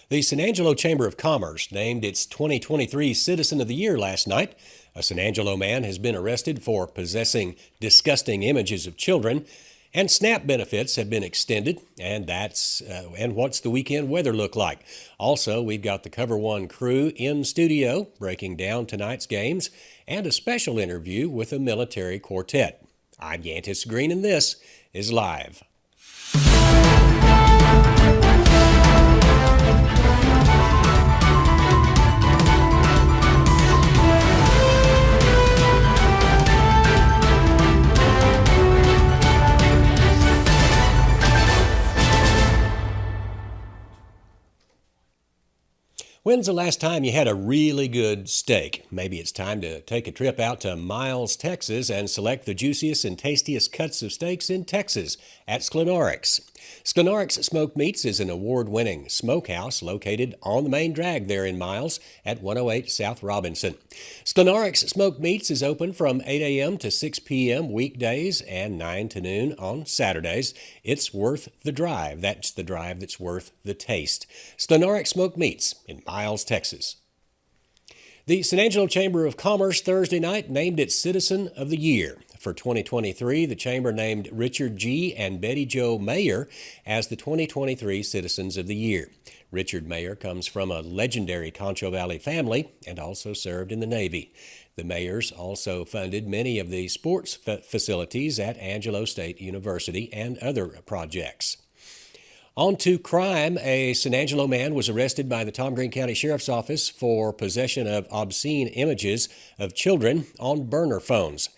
The San Angelo Chamber of Commerce named its 2023 Citizen of the Year last night. A San Angelo man has been arrested for possessing disgusting images of children, and SNAP benefits have been extended, and what's the weekend weather look like? Also, we've got the COVER1 crew in studio breaking down tonight's games, and a special interview with a military quartet. I'm Yantis Green, and this is Live. When's the last time you had a really good steak? Maybe it's time to take a trip out to Miles, Texas and select the juiciest and tastiest cuts of steaks in Texas at Sklenorix. Sklenorix Smoked Meats is an award-winning smokehouse located on the main drag there in Miles at 108 South Robinson. Sklenorix Smoked Meats is open from 8 a.m. to 6 p.m. weekdays and 9 to noon on Saturdays. It's worth the drive. That's the drive that's worth the taste. Sklenorix Smoked Meats in Miles, Texas. The San Angelo Chamber of Commerce Thursday night named its Citizen of the Year. For 2023, the Chamber named Richard G. and Betty Jo Mayer as the 2023 Citizens of the Year. Richard Mayer comes from a legendary Concho Valley family and also served in the Navy. The Mayers also funded many of the sports facilities at Angelo State University and other projects. On to crime. A San Angelo man was arrested by the Tom Green County Sheriff's Office for possession of obscene images of children on burner phones.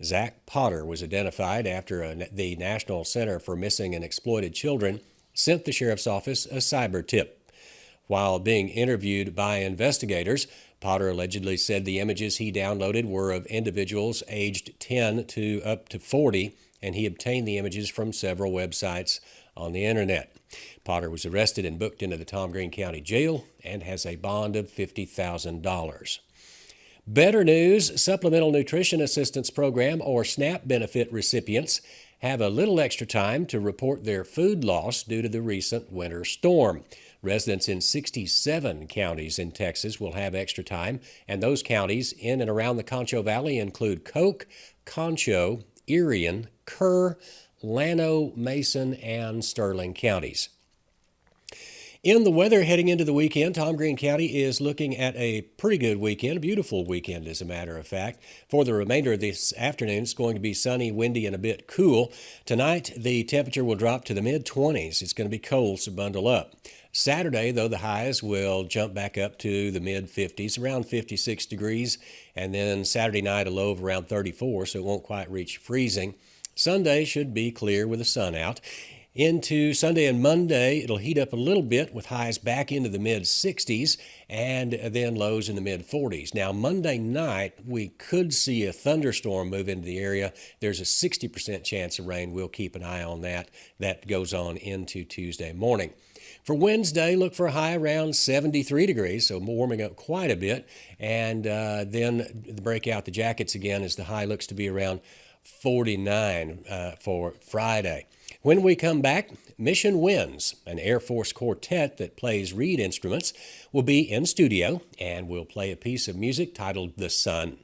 Zach Potter was identified after the National Center for Missing and Exploited Children sent the Sheriff's Office a cyber tip. While being interviewed by investigators, Potter allegedly said the images he downloaded were of individuals aged 10 to up to 40, and he obtained the images from several websites on the internet. Potter was arrested and booked into the Tom Green County Jail and has a bond of $50,000. Better news, Supplemental Nutrition Assistance Program or SNAP benefit recipients have a little extra time to report their food loss due to the recent winter storm. Residents in 67 counties in Texas will have extra time, and those counties in and around the Concho Valley include Coke, Concho, Irion, Kerr, Llano, Mason, and Sterling counties. In the weather heading into the weekend, Tom Green County is looking at a pretty good weekend, a beautiful weekend as a matter of fact. For the remainder of this afternoon, it's going to be sunny, windy, and a bit cool. Tonight, the temperature will drop to the mid-20s. It's going to be cold, so bundle up. Saturday, though, the highs will jump back up to the mid-50s, around 56 degrees, and then Saturday night a low of around 34, so it won't quite reach freezing. Sunday should be clear with the sun out. Into Sunday and Monday, it'll heat up a little bit with highs back into the mid-60s and then lows in the mid-40s. Now, Monday night, we could see a thunderstorm move into the area. There's a 60% chance of rain. We'll keep an eye on that. That goes on into Tuesday morning. For Wednesday, look for a high around 73 degrees, so warming up quite a bit. And then break out the jackets again as the high looks to be around 49 for Friday. When we come back, Mission Winds, an Air Force quartet that plays reed instruments, will be in studio and will play a piece of music titled The Sun.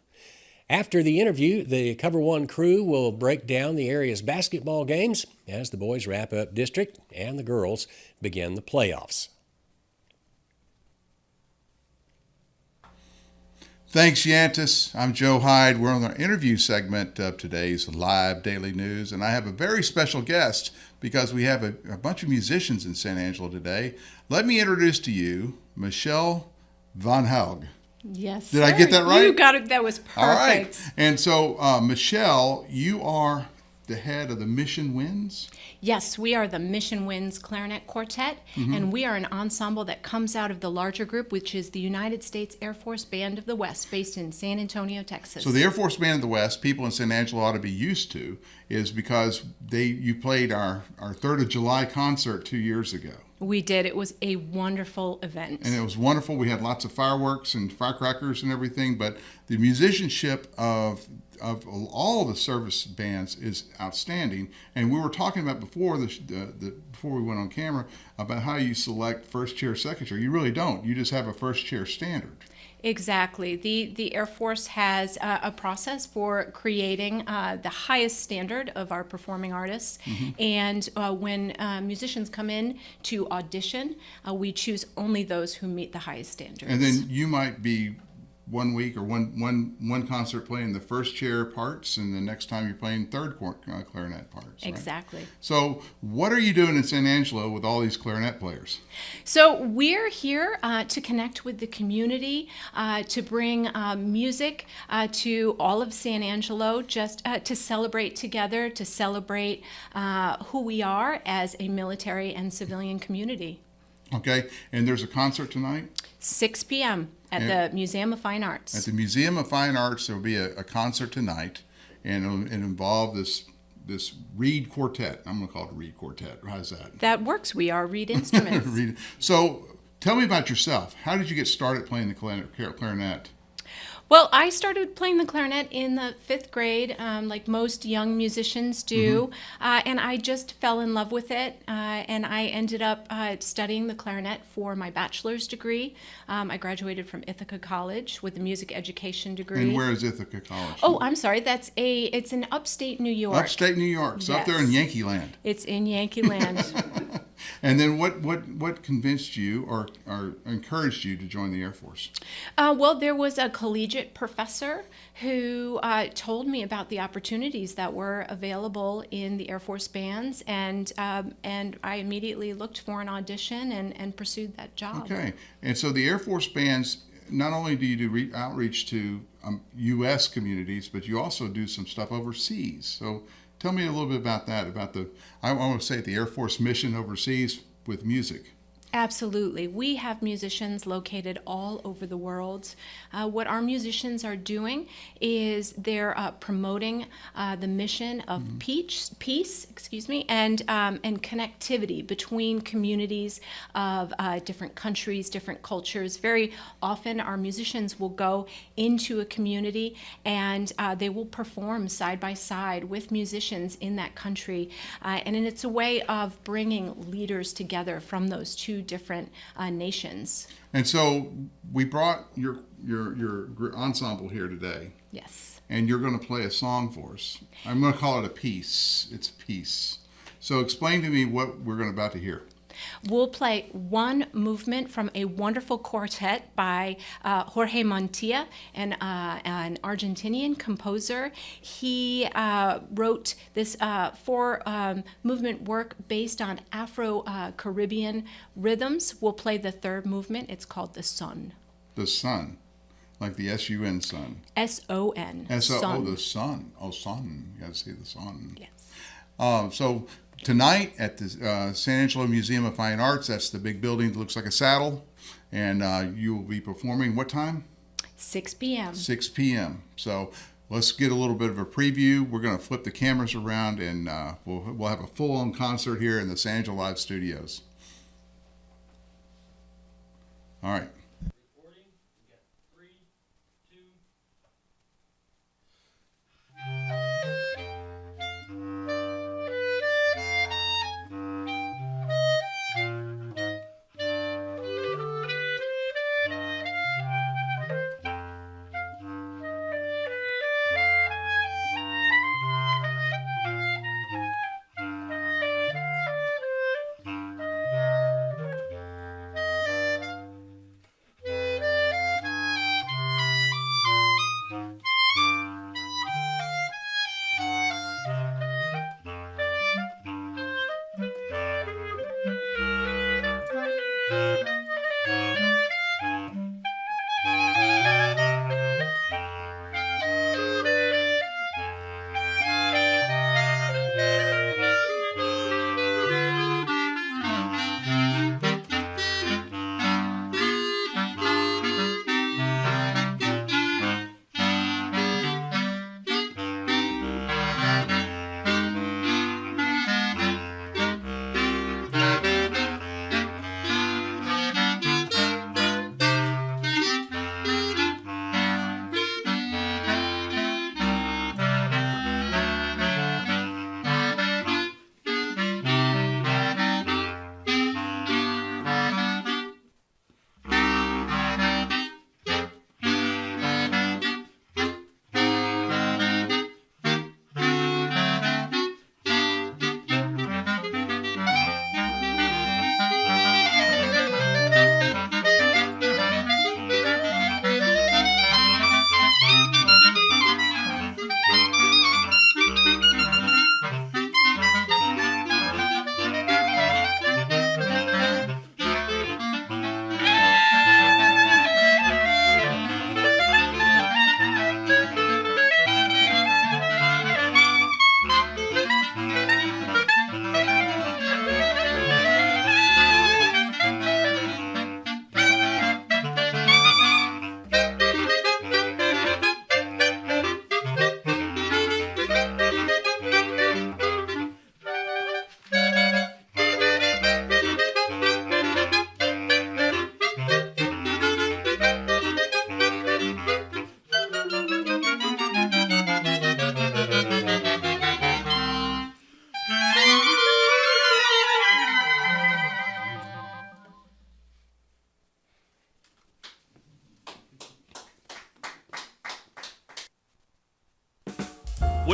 After the interview, the COVER1 crew will break down the area's basketball games as the boys wrap up district and the girls begin the playoffs. Thanks, Yantis. I'm Joe Hyde. We're on our interview segment of today's Live Daily News, and I have a very special guest because we have a bunch of musicians in San Angelo today. Let me introduce to you Michelle Van Helg. Yes, Did I get that right? You got it. That was perfect. All right. And so, Michelle, you are the head of the Mission Winds? Yes, we are the Mission Winds Clarinet Quartet, and we are an ensemble that comes out of the larger group, which is the United States Air Force Band of the West, based in San Antonio, Texas. So the Air Force Band of the West, people in San Angelo ought to be used to, is because you played our 3rd of July concert 2 years ago. We did. It was a wonderful event. And it was wonderful. We had lots of fireworks and firecrackers and everything, but the musicianship of of all the service bands is outstanding. And we were talking about before before we went on camera about how you select first chair, second chair. You really don't. You just have a first chair standard. Exactly. The Air Force has a process for creating the highest standard of our performing artists. And when musicians come in to audition, we choose only those who meet the highest standards. And then you might be one week or one concert playing the first chair parts, and the next time you're playing third clarinet parts. Right? Exactly. So what are you doing in San Angelo with all these clarinet players? So we're here to connect with the community, to bring music to all of San Angelo, just to celebrate together, to celebrate who we are as a military and civilian community. Okay, and there's a concert tonight? 6 p.m. at the Museum of Fine Arts. At the Museum of Fine Arts, there will be a concert tonight, and it'll involve this reed quartet. I'm going to call it a reed quartet. How's that? That works. We are reed instruments. So tell me about yourself. How did you get started playing the clarinet? Well, I started playing the clarinet in the 5th grade, like most young musicians do, and I just fell in love with it, and I ended up studying the clarinet for my bachelor's degree. I graduated from Ithaca College with a music education degree. And where is Ithaca College? Oh, I'm sorry, it's in upstate New York. Upstate New York, so up there in Yankee Land. It's in Yankee Land. And then what convinced you or encouraged you to join the Air Force? Well, there was a collegiate professor who told me about the opportunities that were available in the Air Force bands, and I immediately looked for an audition and pursued that job. Okay, and so the Air Force bands, not only do you do outreach to U.S. communities, but you also do some stuff overseas. So tell me a little bit about that, I want to say the Air Force mission overseas with music. Absolutely. We have musicians located all over the world. What our musicians are doing is they're promoting the mission of peace, and connectivity between communities of different countries, different cultures. Very often our musicians will go into a community and they will perform side by side with musicians in that country. And it's a way of bringing leaders together from those two different nations. And so we brought your ensemble here today. Yes. And you're going to play a song for us. I'm going to call it a piece. It's a piece. So explain to me what we're about to hear. We'll play one movement from a wonderful quartet by Jorge Montilla, an Argentinian composer. He wrote this four-movement work based on Afro-Caribbean rhythms. We'll play the third movement. It's called The Sun. The Sun, like the S-U-N sun. S-O-N. S-O, the sun. Oh, sun. You got to say the sun. Yes. So tonight at the San Angelo Museum of Fine Arts, that's the big building that looks like a saddle, and you will be performing what time? 6 p.m. 6 p.m. So let's get a little bit of a preview. We're going to flip the cameras around, and we'll have a full-on concert here in the San Angelo Live Studios. All right.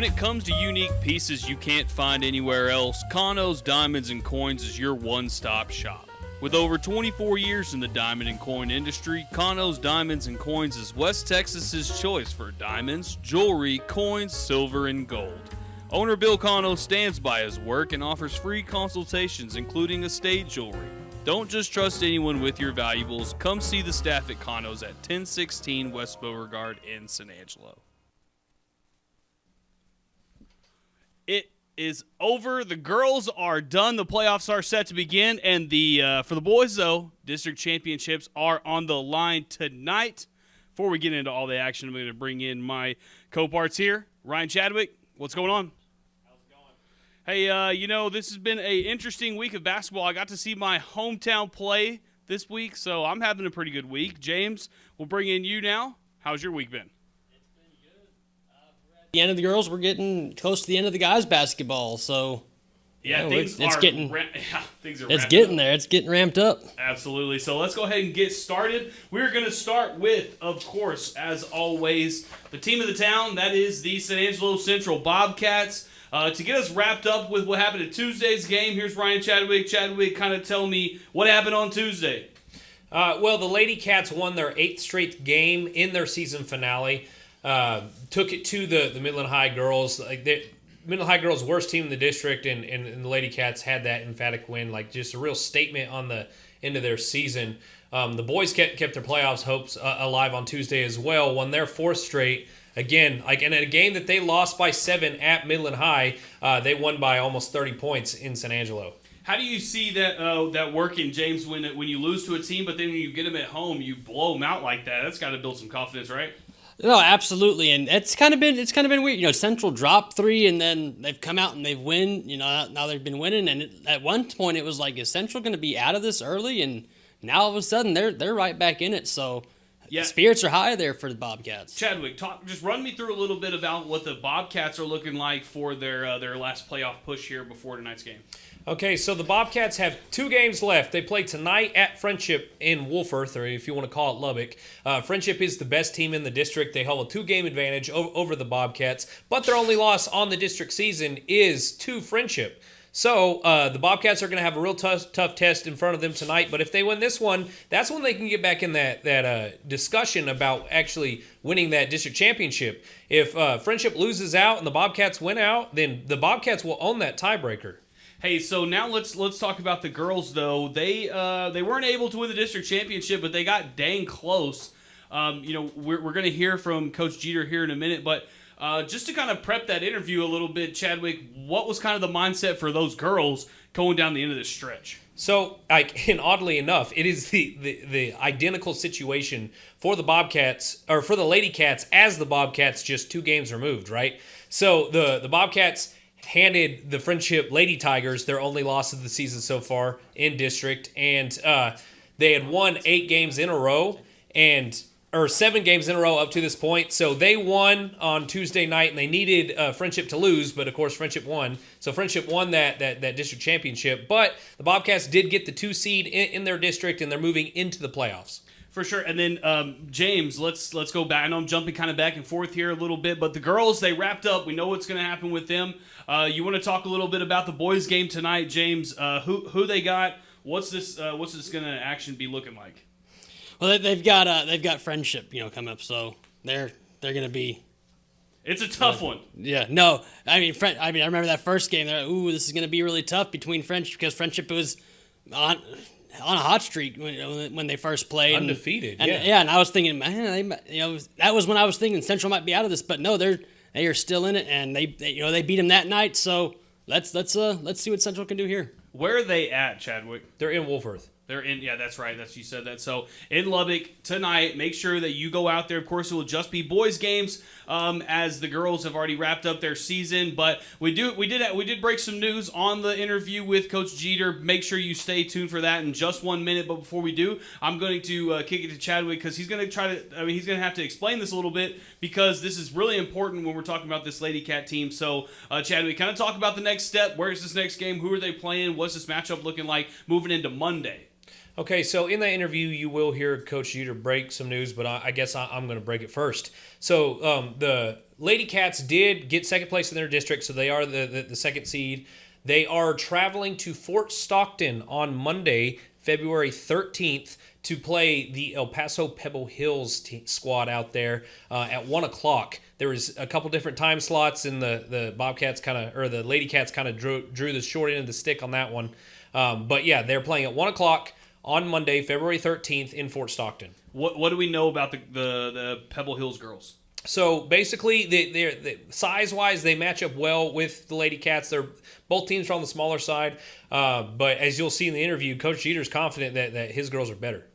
When it comes to unique pieces you can't find anywhere else, Kano's Diamonds and Coins is your one-stop shop. With over 24 years in the diamond and coin industry, Kano's Diamonds and Coins is West Texas's choice for diamonds, jewelry, coins, silver, and gold. Owner Bill Kano stands by his work and offers free consultations, including estate jewelry. Don't just trust anyone with your valuables. Come see the staff at Kano's at 1016 West Beauregard in San Angelo. It is over. The girls are done. The playoffs are set to begin, and for the boys, though, district championships are on the line tonight. Before we get into all the action, I'm going to bring in my co-parts here. Ryan Chadwick, what's going on? How's it going? Hey, this has been an interesting week of basketball. I got to see my hometown play this week, so I'm having a pretty good week. James, we'll bring in you now. How's your week been? The end of the girls, we're getting close to the end of the guys' basketball, so Yeah, things are getting there. It's getting ramped up. Absolutely. So let's go ahead and get started. We're going to start with, of course, as always, the team of the town. That is the San Angelo Central Bobcats. To get us wrapped up with what happened at Tuesday's game, here's Ryan Chadwick. Chadwick, kind of tell me what happened on Tuesday. Well, the Lady Cats won their 8th straight game in their season finale. Took it to the Midland High girls. Midland High girls' worst team in the district, and the Lady Cats had that emphatic win. Just a real statement on the end of their season. The boys kept their playoffs hopes alive on Tuesday as well. Won their 4th straight. Again, in a game that they lost by 7 at Midland High, they won by almost 30 points in San Angelo. How do you see that working, James, when you lose to a team, but then when you get them at home, you blow them out like that? That's got to build some confidence, right? No, absolutely, and it's kind of been weird. Central dropped 3, and then they've come out and they've win. Now they've been winning, and at one point it was like, is Central going to be out of this early? And now all of a sudden they're right back in it. So yeah, spirits are high there for the Bobcats. Chadwick, just run me through a little bit about what the Bobcats are looking like for their last playoff push here before tonight's game. Okay, so the Bobcats have 2 games left. They play tonight at Friendship in Wolfforth, or if you want to call it Lubbock. Friendship is the best team in the district. They hold a 2-game advantage over the Bobcats, but their only loss on the district season is to Friendship. So the Bobcats are going to have a real tough test in front of them tonight, but if they win this one, that's when they can get back in that discussion about actually winning that district championship. If Friendship loses out and the Bobcats win out, then the Bobcats will own that tiebreaker. Hey, so now let's talk about the girls, though. They weren't able to win the district championship, but they got dang close. We're going to hear from Coach Jeter here in a minute, but just to kind of prep that interview a little bit, Chadwick, what was kind of the mindset for those girls going down the end of this stretch? So, and oddly enough, it is the identical situation for the Bobcats, or for the Lady Cats, as the Bobcats just 2 games removed, right? So the Bobcats handed the Friendship Lady Tigers their only loss of the season so far in district, and they had won 8 games in a row, or 7 games in a row up to this point. So they won on Tuesday night, and they needed Friendship to lose, but of course Friendship won. So Friendship won that district championship, but the Bobcats did get the 2 seed in their district, and they're moving into the playoffs. For sure. And then, James, let's go back. I know I'm jumping kind of back and forth here a little bit, but the girls, they wrapped up. We know what's going to happen with them. You want to talk a little bit about the boys' game tonight, James? Who they got? What's this going to action be looking like? Well, they've got Friendship, coming up, so they're going to be. It's a tough one. Yeah, no, I remember that first game. They're like, this is going to be really tough between Friendship, because Friendship was on a hot streak when they first played, undefeated. And I was thinking, man, that was when I was thinking Central might be out of this, but no, they are still in it, and they beat them that night. So let's see what Central can do here. Where are they at, Chadwick? They're in Wolfforth. They're in, yeah, that's right. You said that. So in Lubbock tonight, make sure that you go out there. Of course, it will just be boys games, as the girls have already wrapped up their season. But we did break some news on the interview with Coach Jeter. Make sure you stay tuned for that in just 1 minute. But before we do, I'm going to kick it to Chadwick, because he's going to have to explain this a little bit, because this is really important when we're talking about this Lady Cat team. So Chadwick, kind of talk about the next step. Where's this next game? Who are they playing? What's this matchup looking like moving into Monday? Okay, so in that interview, you will hear Coach Jeter break some news, but I guess I'm going to break it first. So the Lady Cats did get second place in their district, so they are the second seed. They are traveling to Fort Stockton on Monday, February 13th, to play the El Paso Pebble Hills squad out there at 1 o'clock. There was a couple different time slots, and the Bobcats the Lady Cats kind of drew the short end of the stick on that one. But yeah, they're playing at 1 o'clock on Monday, February 13th in Fort Stockton. What do we know about the Pebble Hills girls? So basically, they're size-wise, they match up well with the Lady Cats. They're both teams are on the smaller side, but as you'll see in the interview, Coach Jeter's confident that his girls are better.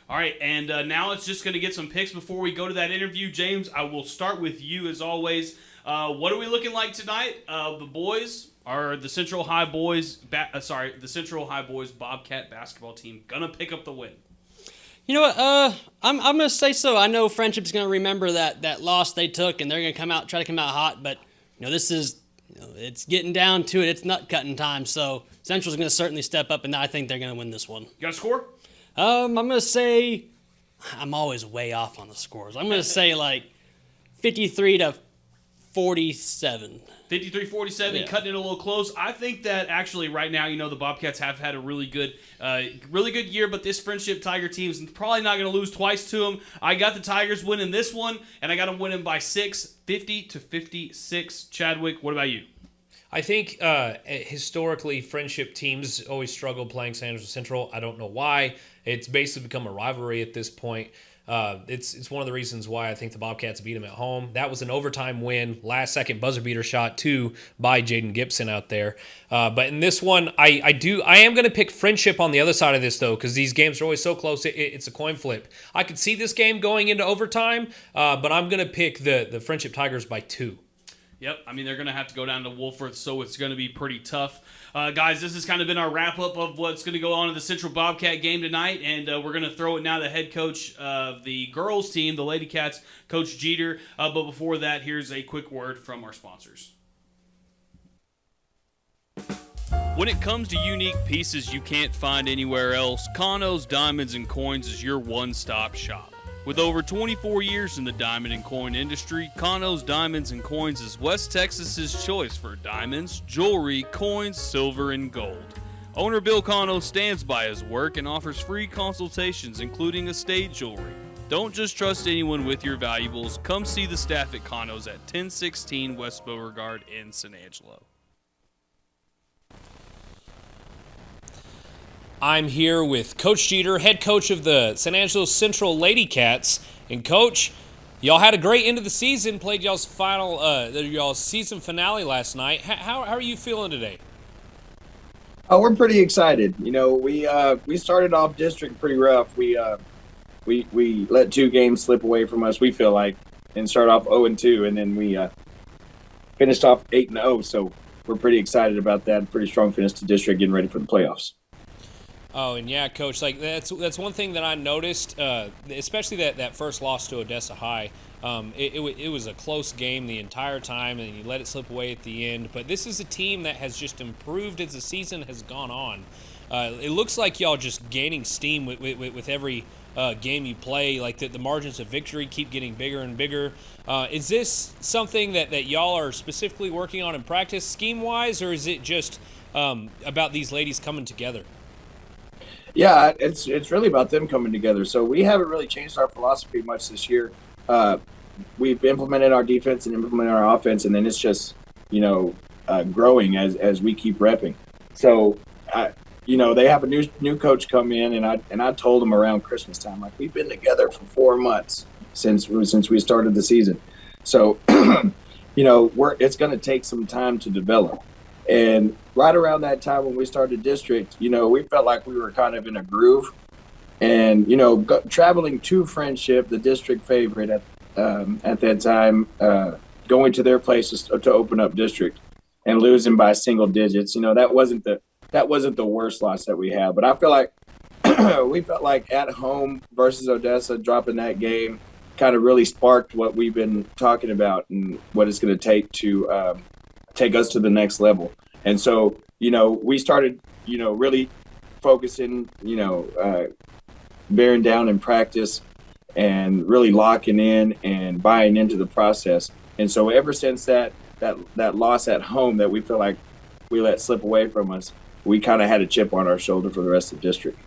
All right, and now it's just going to get some picks before we go to that interview. James, I will start with you as always. What are we looking like tonight? The boys are the Central High Boys. The Central High Boys Bobcat basketball team gonna pick up the win. You know what? I'm gonna say so. I know Friendship's gonna remember that loss they took, and they're gonna try to come out hot. But this is, it's getting down to it. It's nut cutting time. So Central's gonna certainly step up, and I think they're gonna win this one. You got a score? I'm gonna say, I'm always way off on the scores. I'm gonna say like 53-47. 53-47, Yeah. cutting it a little close. I think that actually right now, the Bobcats have had a really good year, but this Friendship Tiger team's probably not going to lose twice to them. I got the Tigers winning this one, and I got them winning by 6, 50-56. Chadwick, what about you? I think historically, Friendship teams always struggle playing San Angelo Central. I don't know why. It's basically become a rivalry at this point. It's one of the reasons why I think the Bobcats beat them at home. That was an overtime win, last second buzzer beater shot too by Jaden Gibson out there. But in this one, I am going to pick Friendship on the other side of this though, because these games are always so close. It's a coin flip. I could see this game going into overtime, but I'm going to pick the Friendship Tigers by 2. Yep, they're going to have to go down to Wolford, so it's going to be pretty tough. Guys, this has kind of been our wrap-up of what's going to go on in the Central Bobcat game tonight, and we're going to throw it now to the head coach of the girls team, the Lady Cats, Coach Jeter. But before that, here's a quick word from our sponsors. When it comes to unique pieces you can't find anywhere else, Kano's Diamonds and Coins is your one-stop shop. With over 24 years in the diamond and coin industry, Kano's Diamonds and Coins is West Texas's choice for diamonds, jewelry, coins, silver, and gold. Owner Bill Kano stands by his work and offers free consultations, including estate jewelry. Don't just trust anyone with your valuables. Come see the staff at Kano's at 1016 West Beauregard in San Angelo. I'm here with Coach Jeter, head coach of the San Angelo Central Lady Cats. And Coach, y'all had a great end of the season, played y'all's season finale last night. How are you feeling today? Oh, we're pretty excited. We started off district pretty rough. We let 2 games slip away from us, we feel like, and start off 0-2, and then we finished off 8-0. So we're pretty excited about that. Pretty strong finish to district, getting ready for the playoffs. Oh, and yeah, Coach, that's one thing that I noticed, especially that first loss to Odessa High. It was a close game the entire time, and you let it slip away at the end. But this is a team that has just improved as the season has gone on. It looks like y'all just gaining steam with every game you play. Like the margins of victory keep getting bigger and bigger. Is this something that y'all are specifically working on in practice, scheme-wise, or is it just about these ladies coming together? Yeah, it's really about them coming together. So we haven't really changed our philosophy much this year. We've implemented our defense and implemented our offense, and then it's just growing as we keep repping. So they have a new coach come in, and I told them around Christmas time, like, we've been together for 4 months since we started the season. So it's going to take some time to develop. And right around that time when we started district, we felt like we were kind of in a groove. And, traveling to Friendship, the district favorite at that time, going to their places to open up district and losing by single digits, that wasn't the worst loss that we had. But I feel like we felt like at home versus Odessa, dropping that game kind of really sparked what we've been talking about and what it's going to take to take us to the next level. And so, we started, really focusing, bearing down in practice and really locking in and buying into the process. And so ever since that loss at home that we feel like we let slip away from us, we kind of had a chip on our shoulder for the rest of the district.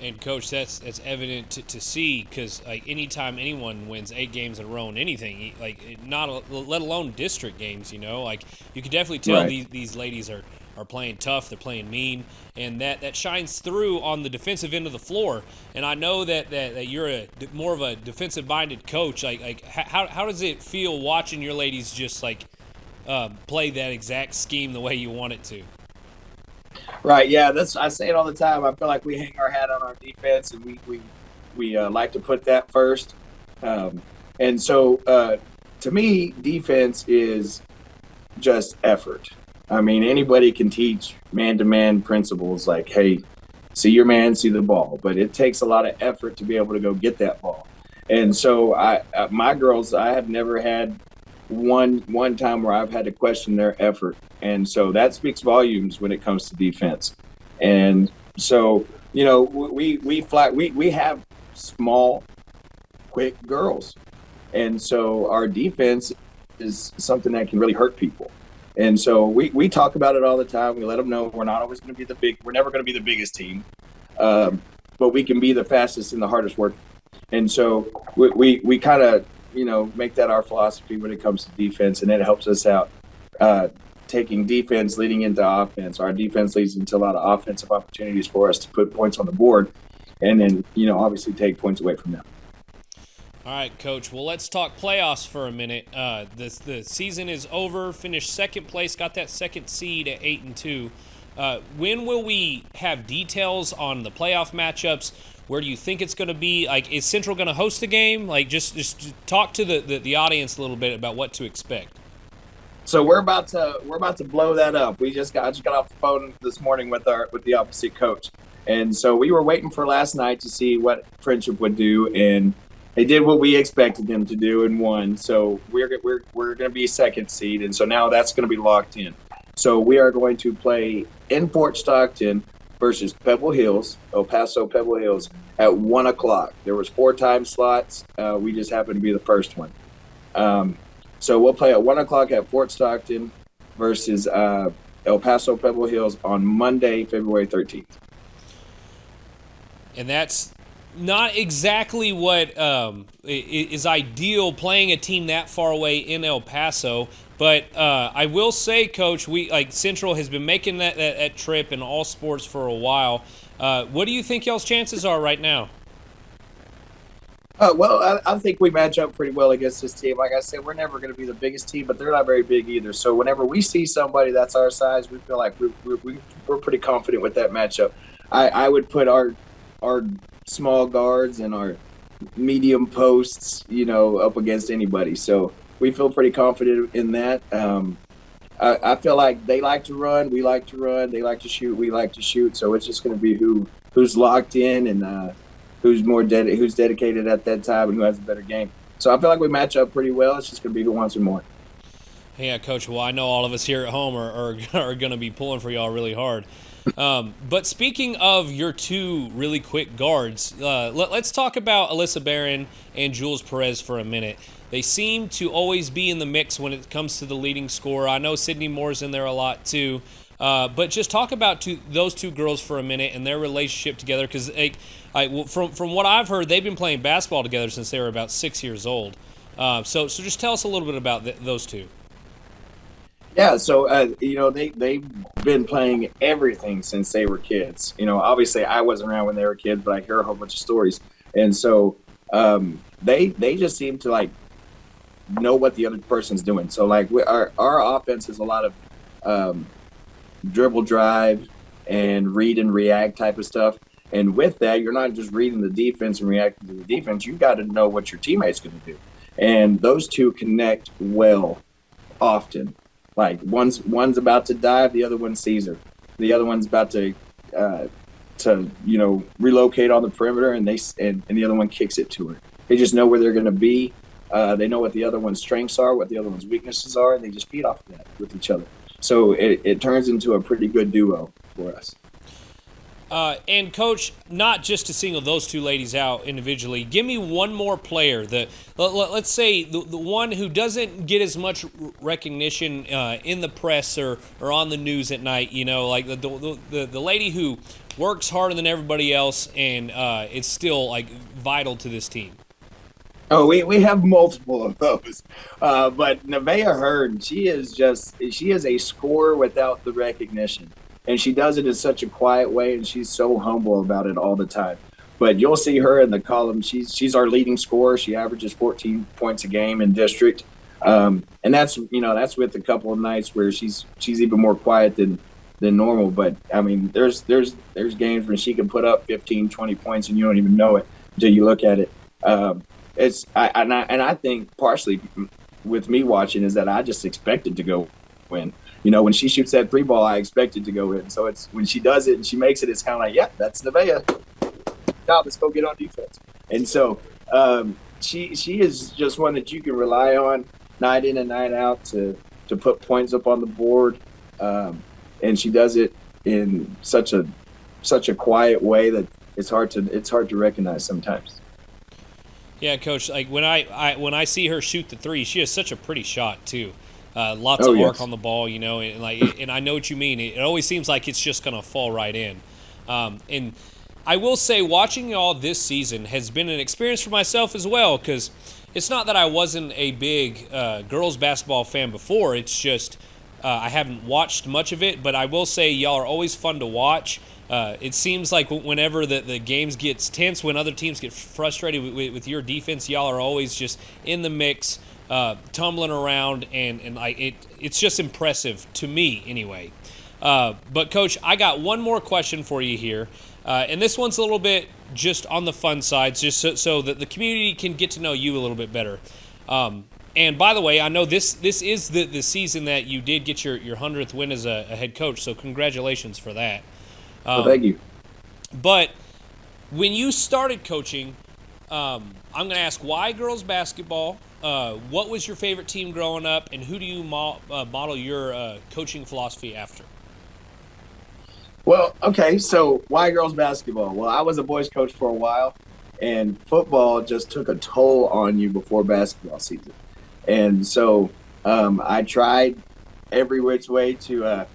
And Coach, that's evident to see, because like anytime anyone wins 8 games in a row in anything, like let alone district games, like you can definitely tell Right. these ladies are playing tough, they're playing mean, and that shines through on the defensive end of the floor. And I know that you're more of a defensive minded coach. Like how does it feel watching your ladies just play that exact scheme the way you want it to? Right. Yeah. I say it all the time. I feel like we hang our hat on our defense, and we like to put that first. And so, to me, defense is just effort. I mean, anybody can teach man-to-man principles like, hey, see your man, see the ball. But it takes a lot of effort to be able to go get that ball. And so, my girls, I have never had one time where I've had to question their effort. And so that speaks volumes when it comes to defense. And so, we have small, quick girls. And so our defense is something that can really hurt people. And so we talk about it all the time. We let them know we're not always going to be we're never going to be the biggest team, but we can be the fastest and the hardest work. And so we kind of, make that our philosophy when it comes to defense, and it helps us out taking defense leading into offense. Our defense leads into a lot of offensive opportunities for us to put points on the board, and then, obviously take points away from them. All right, Coach. Well, let's talk playoffs for a minute. The season is over. Finished second place. Got that second seed at 8-2. When will we have details on the playoff matchups? Where do you think it's going to be? Like, is Central going to host a game? Like, just talk to the audience a little bit about what to expect. So we're about to blow that up. I just got off the phone this morning with the opposite coach, and so we were waiting for last night to see what Friendship would do, and they did what we expected them to do and won. So we're going to be second seed, and so now that's going to be locked in. So we are going to play in Fort Stockton versus Pebble Hills, El Paso Pebble Hills, at 1:00. There was 4 time slots. We just happened to be the first one. So we'll play at 1:00 at Fort Stockton versus El Paso Pebble Hills on Monday, February 13th. And that's not exactly what is ideal, playing a team that far away in El Paso. But I will say, Coach, Central has been making that trip in all sports for a while. What do you think y'all's chances are right now? Well, I think we match up pretty well against this team. Like I said, we're never going to be the biggest team, but they're not very big either. So whenever we see somebody that's our size, we feel like we're pretty confident with that matchup. I would put our small guards and our medium posts, up against anybody. So we feel pretty confident in that. I feel like they like to run, we like to run. They like to shoot, we like to shoot. So it's just going to be who's locked in and who's who's dedicated at that time and who has a better game. So I feel like we match up pretty well. It's just going to be who wants it more. Yeah, Coach. Well, I know all of us here at home are going to be pulling for y'all really hard. But speaking of your 2 really quick guards, let's talk about Alyssa Barron and Jules Perez for a minute. They seem to always be in the mix when it comes to the leading scorer. I know Sydney Moore's in there a lot too. But just talk about those 2 girls for a minute and their relationship together, because from what I've heard, they've been playing basketball together since they were about 6 years old. So just tell us a little bit about those 2. Yeah, so they've been playing everything since they were kids. Obviously I wasn't around when they were kids, but I hear a whole bunch of stories, and so they just seem to know what the other person's doing. So our offense is a lot of dribble drive and read and react type of stuff. And with that, you're not just reading the defense and reacting to the defense. You got to know what your teammate's going to do. And those 2 connect well often. Like one's about to dive, the other one sees her. The other one's about to relocate on the perimeter, and the other one kicks it to her. They just know where they're going to be. They know what the other one's strengths are, what the other one's weaknesses are, and they just feed off of that with each other. So it turns into a pretty good duo for us. And Coach, not just to single those two ladies out individually, give me one more player. Let's say the one who doesn't get as much recognition in the press or on the news at night. Like the lady who works harder than everybody else and it's still like vital to this team. Oh, we have multiple of those, but Nevaeh Hurd, she is a scorer without the recognition, and she does it in such a quiet way, and she's so humble about it all the time. But you'll see her in the column. She's our leading scorer. She averages 14 points a game in district, and that's with a couple of nights where she's even more quiet than normal. But I mean, there's games when she can put up 15, 20 points, and you don't even know it until you look at it. I think partially with me watching is that I just expected to go win. When she shoots that 3 ball, I expected to go in. So it's when she does it and she makes it, it's kind of like, yeah, that's Nevaeh. Now let's go get on defense. And so she is just one that you can rely on night in and night out to put points up on the board. And she does it in such a quiet way that it's hard to recognize sometimes. Yeah, Coach. Like when I see her shoot the 3, she has such a pretty shot too. Lots of arc on the ball, and I know what you mean. It always seems like it's just gonna fall right in. And I will say, watching y'all this season has been an experience for myself as well. Because it's not that I wasn't a big girls basketball fan before. It's just I haven't watched much of it. But I will say, y'all are always fun to watch. It seems like whenever the games gets tense, when other teams get frustrated with your defense, y'all are always just in the mix, tumbling around, and like it's just impressive to me anyway. But Coach, I got one more question for you here, and this one's a little bit just on the fun side, just so that the community can get to know you a little bit better. And by the way, I know this is the season that you did get your 100th win as a head coach, so congratulations for that. Well, thank you. But when you started coaching, I'm going to ask why girls basketball, what was your favorite team growing up, and who do you model your coaching philosophy after? Well, okay, so why girls basketball? Well, I was a boys coach for a while, and football just took a toll on you before basketball season. And so I tried every which way to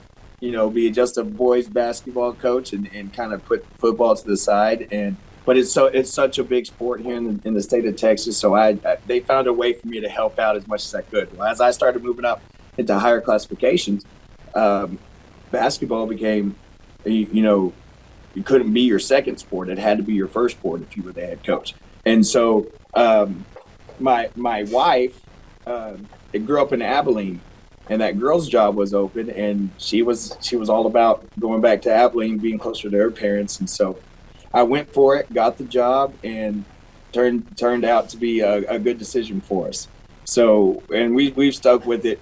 be just a boys basketball coach and kind of put football to the side. But it's such a big sport here in the state of Texas. So they found a way for me to help out as much as I could. Well, as I started moving up into higher classifications, basketball became, you couldn't be your second sport. It had to be your first sport if you were the head coach. And so my wife grew up in Abilene. And that girl's job was open, and she was all about going back to Abilene, being closer to her parents. And so I went for it, got the job, and turned out to be a good decision for us. So, and we've stuck with it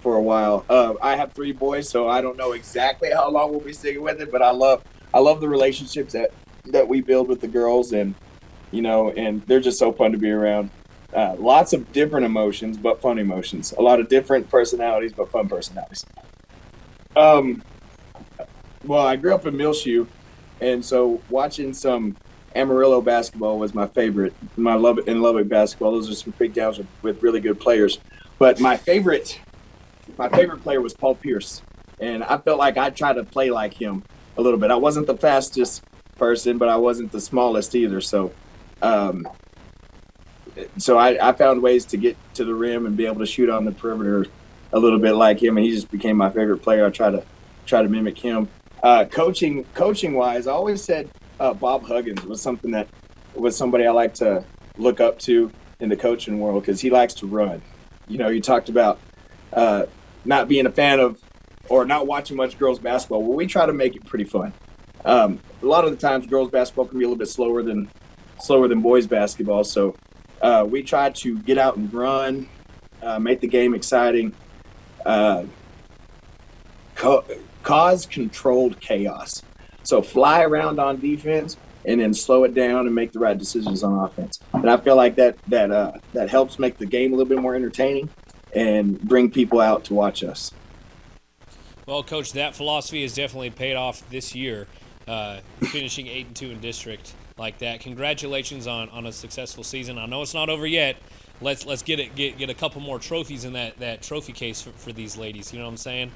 for a while. I have 3 boys, so I don't know exactly how long we'll be sticking with it, but I love the relationships that we build with the girls, and and they're just so fun to be around. Lots of different emotions, but fun emotions. A lot of different personalities, but fun personalities. Well, I grew up in Millshoe, and so watching some Amarillo basketball was my favorite. My Lubbock basketball. Those are some big towns with really good players. But my favorite player was Paul Pierce, and I felt like I tried to play like him a little bit. I wasn't the fastest person, but I wasn't the smallest either. So I found ways to get to the rim and be able to shoot on the perimeter a little bit like him, and he just became my favorite player. I try to mimic him. Coaching wise, I always said Bob Huggins was somebody I like to look up to in the coaching world because he likes to run. You talked about not being a fan of or not watching much girls basketball. Well, we try to make it pretty fun. A lot of the times, girls basketball can be a little bit slower than boys basketball, so. We try to get out and run, make the game exciting, cause controlled chaos. So fly around on defense and then slow it down and make the right decisions on offense. And I feel like that helps make the game a little bit more entertaining and bring people out to watch us. Well, Coach, that philosophy has definitely paid off this year. finishing 8-2 in district like that. Congratulations on a successful season. I know it's not over yet. Let's get a couple more trophies in that trophy case for these ladies. You know what I'm saying?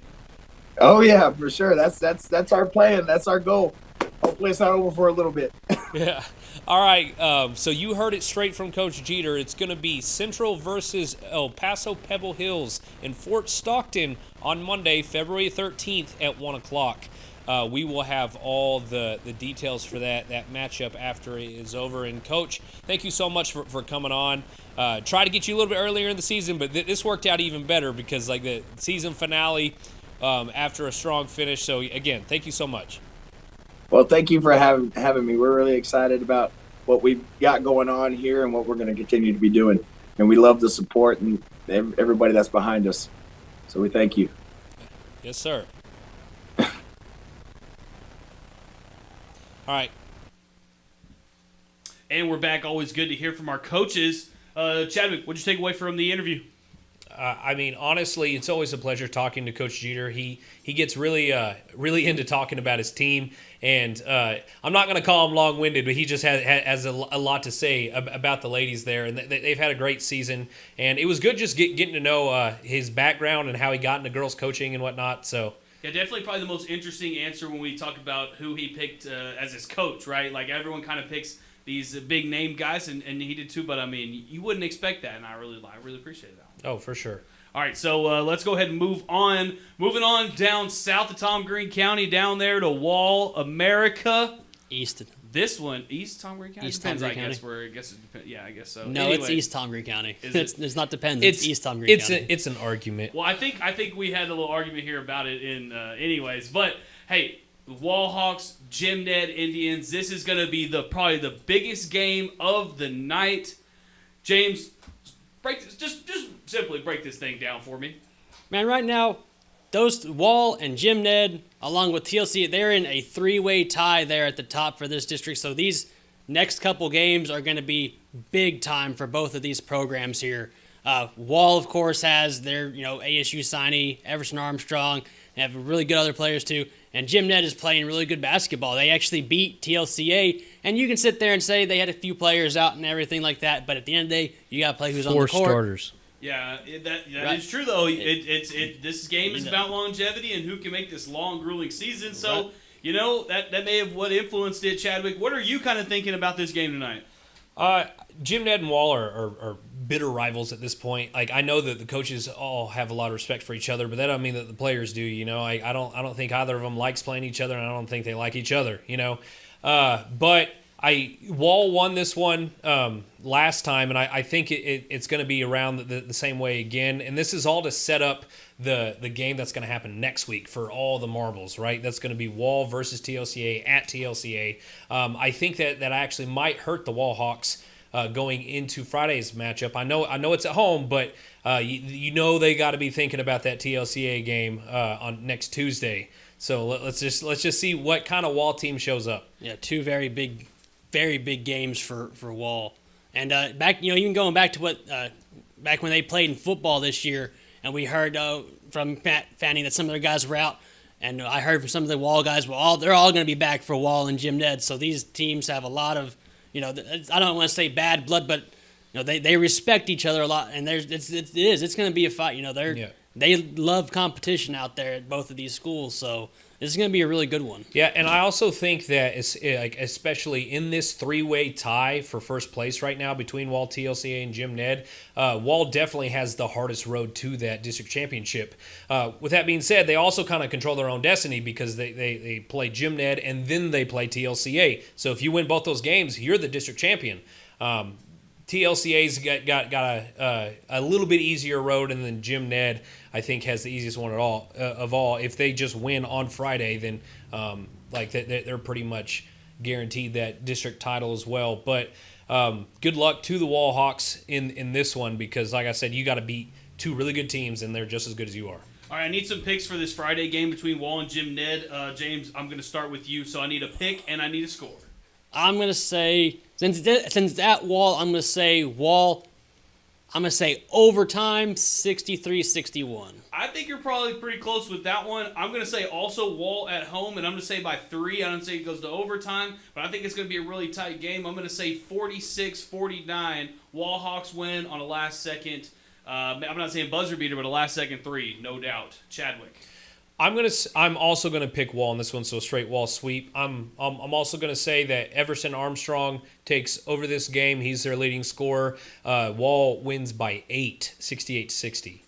Oh yeah, for sure. That's our plan. That's our goal. Hopefully it's not over for a little bit. Yeah. All right. So you heard it straight from Coach Jeter. It's going to be Central versus El Paso Pebble Hills in Fort Stockton on Monday, February 13th at 1 o'clock. We will have all the details for that matchup after it is over. And, Coach, thank you so much for coming on. Try to get you a little bit earlier in the season, but this worked out even better because, like, the season finale after a strong finish. So, again, thank you so much. Well, thank you for having me. We're really excited about what we've got going on here and what we're going to continue to be doing. And we love the support and everybody that's behind us. So we thank you. Yes, sir. All right. And we're back. Always good to hear from our coaches. Chadwick, what'd you take away from the interview? I mean, honestly, it's always a pleasure talking to Coach Jeter. He gets really into talking about his team, and I'm not going to call him long-winded, but he just has a lot to say about the ladies there, and they've had a great season. And it was good just getting to know his background and how he got into girls coaching and whatnot. So. Yeah, definitely probably the most interesting answer when we talk about who he picked as his coach, right? Like, everyone kind of picks these big name guys, and he did too. But I mean, you wouldn't expect that, and I really appreciate that. Oh, for sure. All right, so let's go ahead and move on. Moving on down south of Tom Green County, down there to Wall, America. East. This one, East Tom Green County. East depends, Tom Green I guess. County. Where I guess it depends. Yeah, I guess so. No, anyway, it's East Tom Green County. It's not depends. It's It's East Tom Green County. It's an argument. Well, I think we had a little argument here about it in anyways. But hey, Wall Hawks, Jim Ned Indians. This is going to be probably the biggest game of the night. James, break this, just simply break this thing down for me. Man, right now, those Wall and Jim Ned, along with TLC, they're in a three-way tie there at the top for this district. So these next couple games are going to be big time for both of these programs here. Wall, of course, has their ASU signee, Everson Armstrong. They have really good other players too. And Jim Ned is playing really good basketball. They actually beat TLCA, and you can sit there and say they had a few players out and everything like that, but at the end of the day, you got to play who's on the court. 4 starters. Yeah, that Right. is true though. This game is about longevity and who can make this long, grueling season. So Right. that may have what influenced it. Chadwick, what are you kind of thinking about this game tonight? Jim Ned and Wall are bitter rivals at this point. Like, I know that the coaches all have a lot of respect for each other, but that don't mean that the players do. I don't think either of them likes playing each other, and I don't think they like each other. But Wall won this one last time, and I think it's going to be around the same way again. And this is all to set up the game that's going to happen next week for all the marbles, right? That's going to be Wall versus TLCA at TLCA. I think that actually might hurt the Wall Hawks going into Friday's matchup. I know it's at home, but they got to be thinking about that TLCA game on next Tuesday. So let's just see what kind of Wall team shows up. Yeah, two very big games for Wall. And back, even going back to what back when they played in football this year, and we heard from Matt Fanning that some of their guys were out, and I heard from some of the Wall guys, they're all going to be back for Wall and Jim Ned. So these teams have a lot of, I don't want to say bad blood, but they respect each other a lot, and it's going to be a fight. They love competition out there at both of these schools, so this is going to be a really good one. Yeah, and I also think that especially in this three-way tie for first place right now between Wall, TLCA, and Jim Ned, Wall definitely has the hardest road to that district championship. With that being said, they also kind of control their own destiny because they play Jim Ned and then they play TLCA. So if you win both those games, you're the district champion. TLCA's got a little bit easier road, and then Jim Ned, I think, has the easiest one of all. If they just win on Friday, then they're pretty much guaranteed that district title as well. But good luck to the Wall Hawks in this one because, like I said, you got to beat two really good teams, and they're just as good as you are. All right, I need some picks for this Friday game between Wall and Jim Ned. James, I'm going to start with you, so I need a pick and I need a score. I'm going to say, since it's at Wall, I'm going to say Wall. I'm going to say overtime, 63-61. I think you're probably pretty close with that one. I'm going to say also Wall at home, and I'm going to say by 3. I don't say it goes to overtime, but I think it's going to be a really tight game. I'm going to say 46-49. Wall Hawks win on a last-second. I'm not saying buzzer beater, but a last-second 3, no doubt. Chadwick. I'm also gonna pick Wall in this one, so a straight Wall sweep. I'm also gonna say that Everson Armstrong takes over this game. He's their leading scorer. Wall wins by 8, 68-60.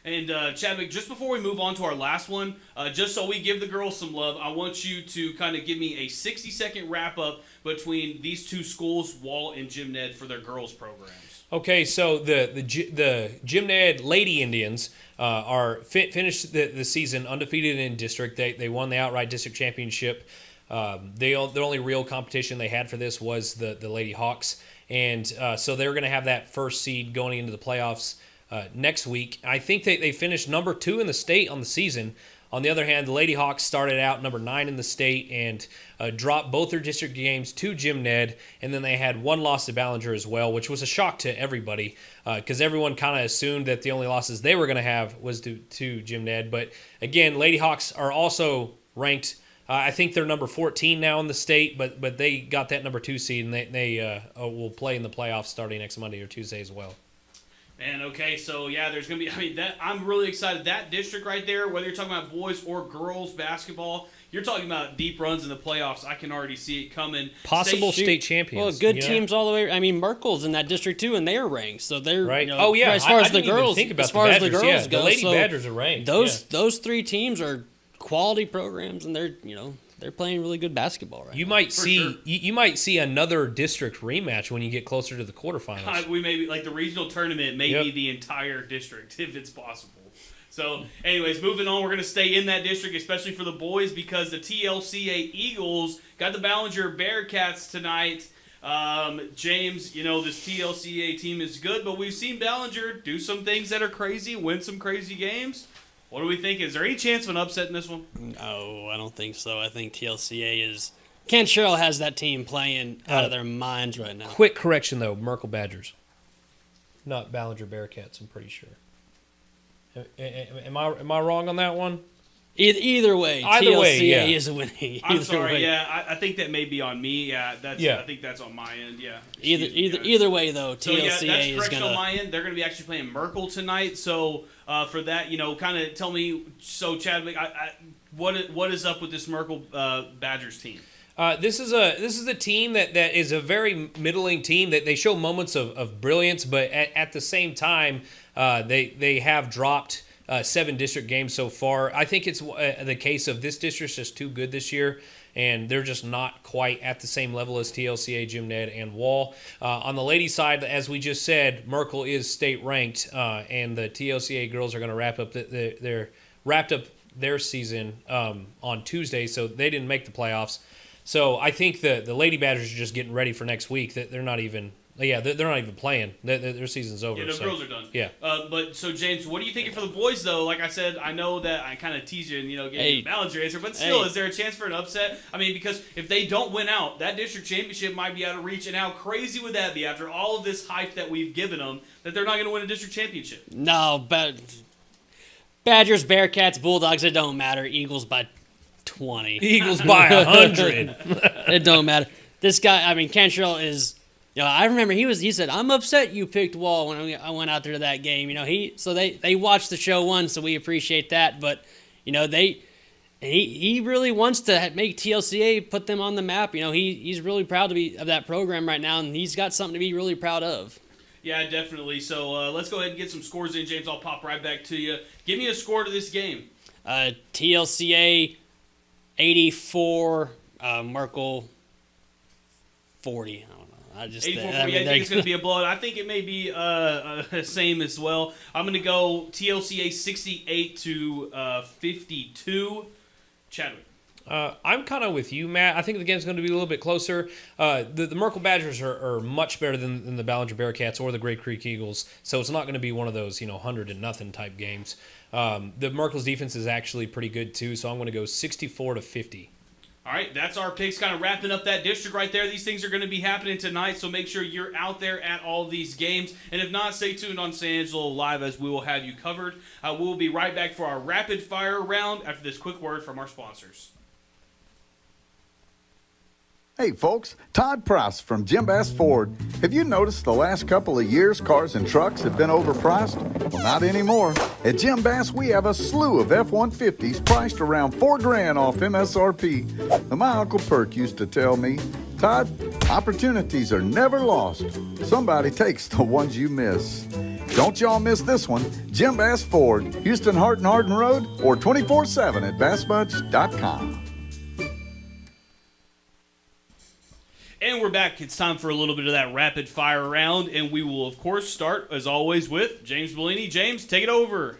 And Chadwick, just before we move on to our last one, just so we give the girls some love, I want you to kind of give me a 60-second wrap-up between these two schools, Wall and Jim Ned, for their girls programs. Okay, so the Jim Ned Lady Indians finished the season undefeated in district. They won the outright district championship. The only real competition they had for this was the Lady Hawks, and so they were going to have that first seed going into the playoffs next week. I think they finished number 2 in the state on the season. On the other hand, the Lady Hawks started out number 9 in the state and dropped both their district games to Jim Ned, and then they had one loss to Ballinger as well, which was a shock to everybody because everyone kind of assumed that the only losses they were going to have was to Jim Ned. But again, Lady Hawks are also ranked. I think they're number 14 now in the state, but they got that number 2 seed, and they will play in the playoffs starting next Monday or Tuesday as well. And okay, so yeah, there's gonna be. I'm really excited. That district right there, whether you're talking about boys or girls basketball, you're talking about deep runs in the playoffs. I can already see it coming. Possible state champions. Well, good teams all the way. I mean, Merkel's in that district too, and they're ranked, so they're right. Oh yeah, as far as the didn't girls, even think about as far the as the Badgers, girls go, the Lady so Badgers are ranked. Those 3 teams are quality programs, and they're playing really good basketball right now. You might see another district rematch when you get closer to the quarterfinals. We may be like the regional tournament, maybe the entire district if it's possible. So, anyways, moving on, we're going to stay in that district, especially for the boys, because the TLCA Eagles got the Ballinger Bearcats tonight. James, this TLCA team is good, but we've seen Ballinger do some things that are crazy, win some crazy games. What do we think? Is there any chance of an upset in this one? No, I don't think so. I think TLCA is... Ken Sherrill has that team playing out of their minds right now. Quick correction, though. Merkel Badgers. Not Ballinger Bearcats, I'm pretty sure. Am I wrong on that one? Either way, TLCA is winning. I'm sorry, I think that may be on me. I think that's on my end, yeah. Either way, though, TLCA that's is correction going on my end. They're going to be actually playing Merkel tonight, so for that, kind of tell me, so Chadwick, what is up with this Merkel Badgers team? This is a team that is a very middling team. That they show moments of brilliance, but at the same time, they have dropped 7 district games so far. I think it's the case of this district's just too good this year, and they're just not quite at the same level as TLCA, Jim Ned, and Wall. On the ladies' side, as we just said, Merkel is state ranked, and the TLCA girls are going to wrapped up their season on Tuesday, so they didn't make the playoffs. So I think the Lady Badgers are just getting ready for next week. That they're not even. Yeah, they're not even playing. Their season's over. Yeah, the girls are done. Yeah. But so James, what are you thinking for the boys though? Like I said, I know that I kind of teased you and gave you a Ballinger answer, but still, is there a chance for an upset? I mean, because if they don't win out, that district championship might be out of reach. And how crazy would that be after all of this hype that we've given them that they're not going to win a district championship? No, but Badgers, Bearcats, Bulldogs, it don't matter. Eagles by 20. Eagles by 100. It don't matter. This guy, I mean, Ken Sherrill is. I remember he said, "I'm upset you picked Wall when I went out there to that game." They watched the show once, so we appreciate that. But he really wants to make TLCA, put them on the map. He's really proud to be of that program right now, and he's got something to be really proud of. Yeah, definitely. So let's go ahead and get some scores in, James. I'll pop right back to you. Give me a score to this game. TLCA 84, Merkel 40. 84, I think it's going to be a blowout. I think it may be same as well. I'm going to go TLCA 68 to 52. Chadwick. I'm kind of with you, Matt. I think the game's going to be a little bit closer. The Merkel Badgers are much better than the Ballinger Bearcats or the Great Creek Eagles, so it's not going to be one of those 100-0 type games. The Merkel's defense is actually pretty good too, so I'm going to go 64 to 50. All right, that's our picks, kind of wrapping up that district right there. These things are going to be happening tonight, so make sure you're out there at all these games. And if not, stay tuned on San Angelo Live, as we will have you covered. We'll be right back for our rapid fire round after this quick word from our sponsors. Hey folks, Todd Price from Jim Bass Ford. Have you noticed the last couple of years cars and trucks have been overpriced? Well, not anymore. At Jim Bass, we have a slew of F-150s priced around $4,000 off MSRP. And my Uncle Perk used to tell me, Todd, opportunities are never lost. Somebody takes the ones you miss. Don't y'all miss this one. Jim Bass Ford, Houston Hart and Hardin Road, or 24/7 at bassbudge.com. And we're back. It's time for a little bit of that rapid fire round, and we will, of course, start, as always, with James Bellini. James, take it over.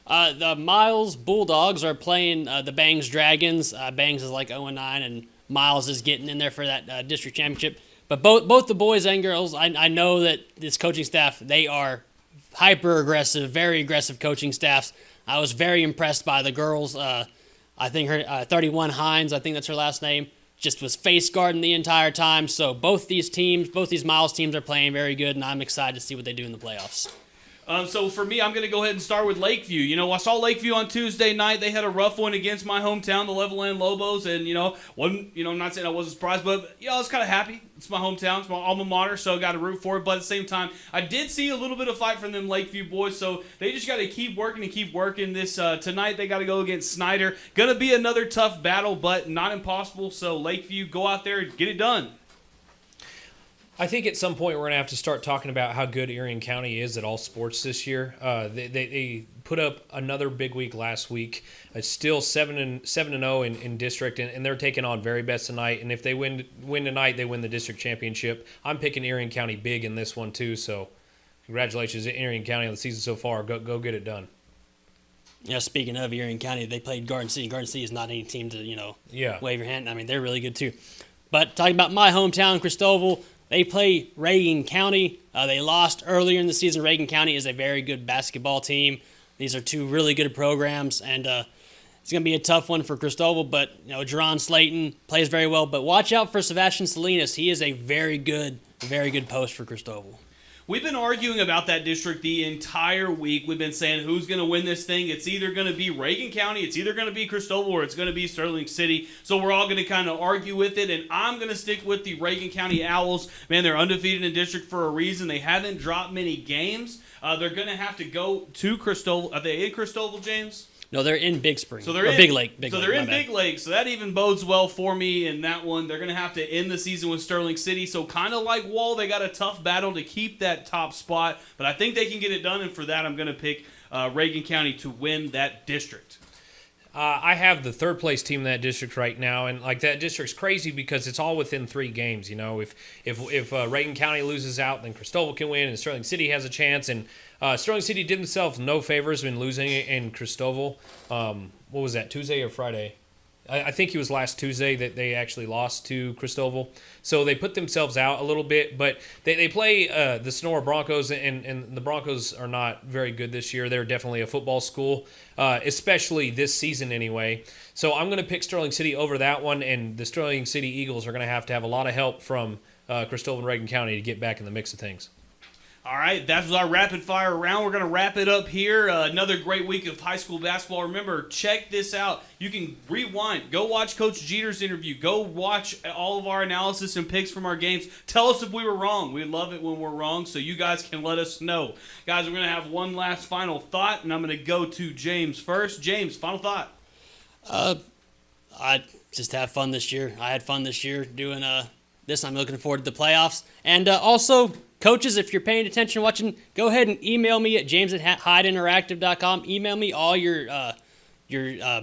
The Miles Bulldogs are playing the Bangs Dragons. Bangs is like 0-9, and Miles is getting in there for that district championship. But both the boys and girls, I know that this coaching staff, they are hyper-aggressive, very aggressive coaching staffs. I was very impressed by the girls. I think her 31 Hines, I think that's her last name, just was face guarding the entire time. So both these Miles teams are playing very good, and I'm excited to see what they do in the playoffs. So for me, I'm going to go ahead and start with Lakeview. You know, I saw Lakeview on Tuesday night. They had a rough one against my hometown, the Levelland Lobos, and I'm not saying I wasn't surprised, but I was kind of happy. It's my hometown, it's my alma mater, so got to root for it. But at the same time, I did see a little bit of fight from them Lakeview boys, so they just got to keep working this tonight. They got to go against Snyder. Going to be another tough battle, but not impossible. So Lakeview, go out there and get it done. I think at some point we're going to have to start talking about how good Erie County is at all sports this year. They put up another big week last week. It's still 7-0 in district, and they're taking on Very Best tonight. And if they win tonight, they win the district championship. I'm picking Erie County big in this one too. So congratulations to Erie County on the season so far. Go get it done. Yeah, speaking of Erie County, they played Garden City. Garden City is not any team to wave your hand. I mean, they're really good too. But talking about my hometown, Christoval. They play Reagan County. They lost earlier in the season. Reagan County is a very good basketball team. These are two really good programs, and it's going to be a tough one for Christoval. But Jerron Slayton plays very well. But watch out for Sebastian Salinas. He is a very good post for Christoval. We've been arguing about that district the entire week. We've been saying who's going to win this thing. It's either going to be Reagan County, it's either going to be Christoval, or it's going to be Sterling City. So we're all going to kind of argue with it, and I'm going to stick with the Reagan County Owls. Man, they're undefeated in district for a reason. They haven't dropped many games. They're going to have to go to Christoval. Are they in Christoval, James? No, they're in Big Spring. So they're in Big Lake. Big Lake. So that even bodes well for me in that one. They're going to have to end the season with Sterling City. So kind of like Wall, they got a tough battle to keep that top spot. But I think they can get it done. And for that, I'm going to pick Reagan County to win that district. I have the third place team in that district right now, and that district's crazy because it's all within 3 games. If Reagan County loses out, then Christoval can win, and Sterling City has a chance. And Sterling City did themselves no favors when losing in Christoval. What was that, Tuesday or Friday? I think it was last Tuesday that they actually lost to Christoval. So they put themselves out a little bit, but they play the Sonora Broncos, and the Broncos are not very good this year. They're definitely a football school, especially this season anyway. So I'm going to pick Sterling City over that one, and the Sterling City Eagles are going to have a lot of help from Christoval and Reagan County to get back in the mix of things. All right, that was our rapid fire round. We're going to wrap it up here. Another great week of high school basketball. Remember, check this out. You can rewind. Go watch Coach Jeter's interview. Go watch all of our analysis and picks from our games. Tell us if we were wrong. We love it when we're wrong, so you guys can let us know. Guys, we're going to have one last final thought, and I'm going to go to James first. James, final thought. I just have fun this year. I had fun this year doing this. I'm looking forward to the playoffs. And also, coaches, if you're paying attention watching, go ahead and email me at james@hydeinteractive.com. Email me all your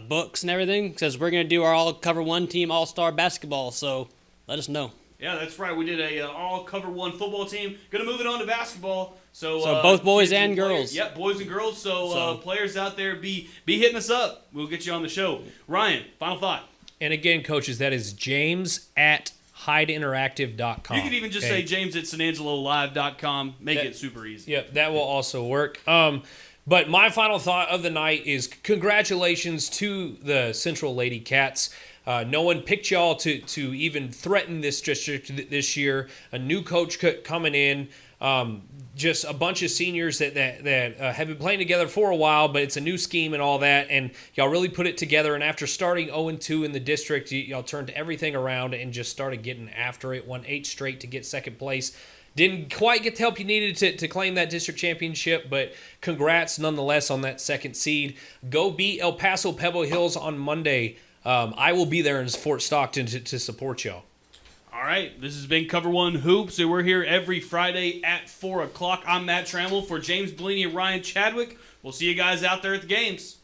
books and everything, because we're going to do our all cover one team all-star basketball, so let us know. Yeah, that's right. We did a all cover one football team. Going to move it on to basketball. So both boys and girls. Yep, boys and girls. So players out there, be hitting us up. We'll get you on the show. Ryan, final thought. And again, coaches, that is james@hydeinteractive.com. You could even just say james@sanangelolive.com. Make it super easy. Yep, that will also work. But my final thought of the night is congratulations to the Central Lady Cats. No one picked y'all to even threaten this district this year. A new coach coming in. Just a bunch of seniors that have been playing together for a while, but it's a new scheme and all that, and y'all really put it together. And after starting 0-2 in the district, y'all turned everything around and just started getting after it. Won 8 straight to get second place. Didn't quite get the help you needed to claim that district championship, but congrats nonetheless on that second seed. Go beat El Paso Pebble Hills on Monday. I will be there in Fort Stockton to support y'all. All right, this has been Cover 1 Hoops, and we're here every Friday at 4 o'clock. I'm Matt Trammell for James Bellini and Ryan Chadwick. We'll see you guys out there at the games.